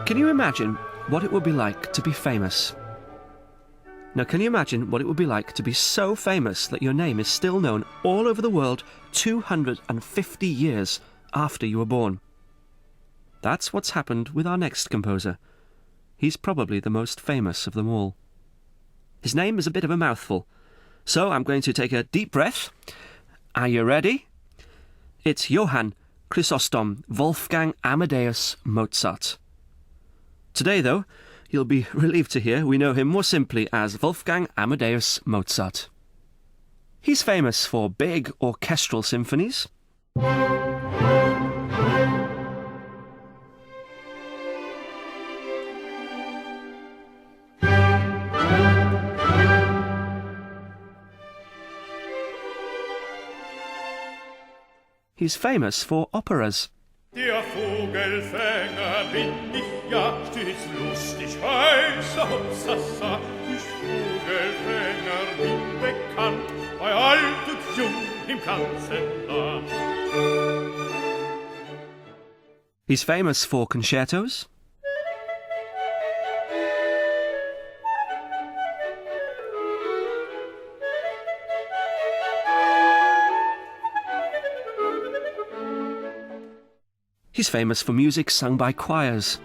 Can you imagine what it would be like to be famous? Now, can you imagine what it would be like to be so famous that your name is still known all over the world 250 years after you were born? That's what's happened with our next composer. He's probably the most famous of them all. His name is a bit of a mouthful, so I'm going to take a deep breath. Are you ready? It's Johann Chrysostom Wolfgang Amadeus Mozart. Today, though, you'll be relieved to hear we know him more simply as Wolfgang Amadeus Mozart. He's famous for big orchestral symphonies, he's famous for operas. Der Vogelfänger bin ich ja, stets lustig heißer Hopsasa. Ich Vogelfänger bin bekannt, bei alt und jung im ganzen Land. He's famous for concertos, he's famous for music sung by choirs.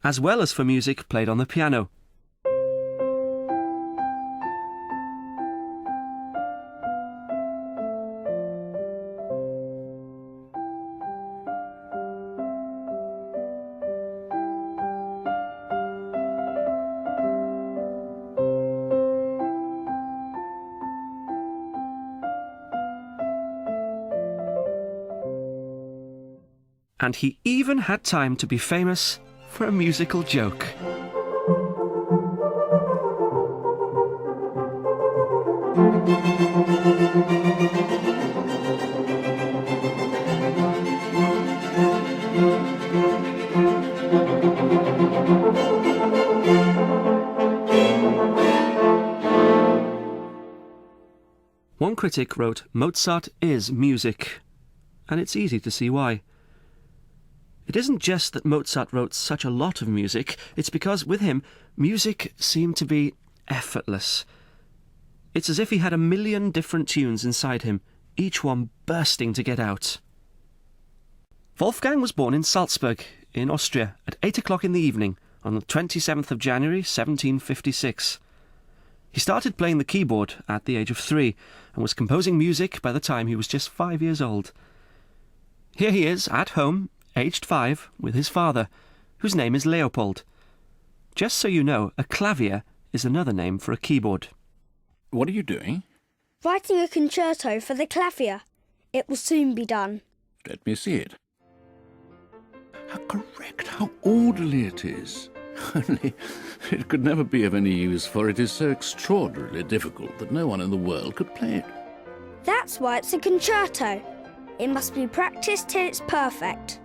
As well as for music played on the piano. And he even had time to be famous for a musical joke. One critic wrote, "Mozart is music," and it's easy to see why. It isn't just that Mozart wrote such a lot of music, it's because with him, music seemed to be effortless. It's as if he had a million different tunes inside him, each one bursting to get out. Wolfgang was born in Salzburg, in Austria, at 8 o'clock in the evening, on the 27th of January, 1756. He started playing the keyboard at the age of 3, and was composing music by the time he was just 5 years old. Here he is, at home, aged 5, with his father, whose name is Leopold. Just so you know, a clavier is another name for a keyboard. What are you doing? Writing a concerto for the clavier. It will soon be done. Let me see it. How correct, how orderly it is. Only it could never be of any use, for it is so extraordinarily difficult that no one in the world could play it. That's why it's a concerto. It must be practiced till it's perfect.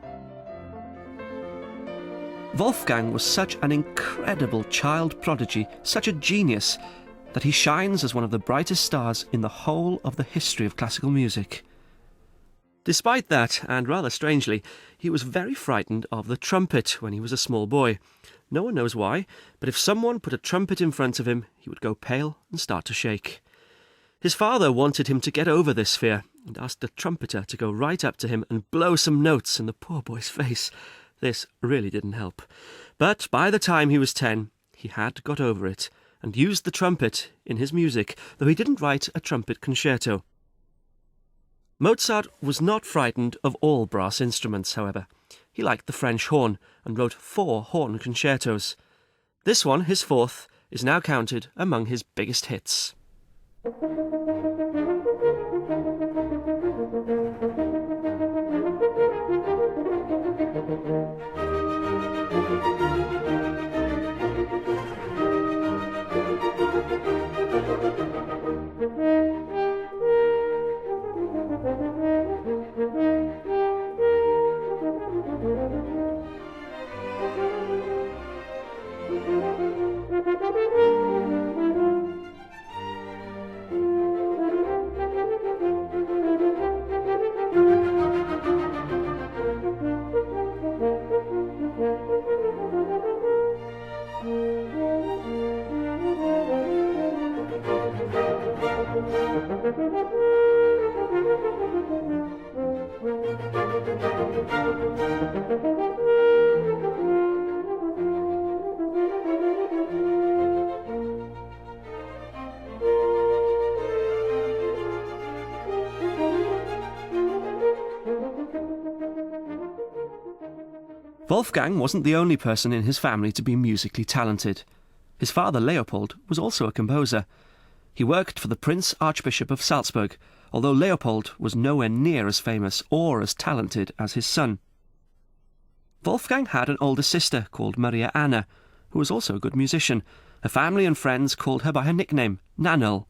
Wolfgang was such an incredible child prodigy, such a genius, that he shines as one of the brightest stars in the whole of the history of classical music. Despite that, and rather strangely, he was very frightened of the trumpet when he was a small boy. No one knows why, but if someone put a trumpet in front of him, he would go pale and start to shake. His father wanted him to get over this fear and asked the trumpeter to go right up to him and blow some notes in the poor boy's face. This really didn't help. But by the time he was 10, he had got over it and used the trumpet in his music, though he didn't write a trumpet concerto. Mozart was not frightened of all brass instruments, however. He liked the French horn and wrote 4 horn concertos. This one, his fourth, is now counted among his biggest hits. Wolfgang wasn't the only person in his family to be musically talented. His father, Leopold, was also a composer. He worked for the Prince Archbishop of Salzburg, although Leopold was nowhere near as famous or as talented as his son. Wolfgang had an older sister called Maria Anna, who was also a good musician. Her family and friends called her by her nickname, Nannerl.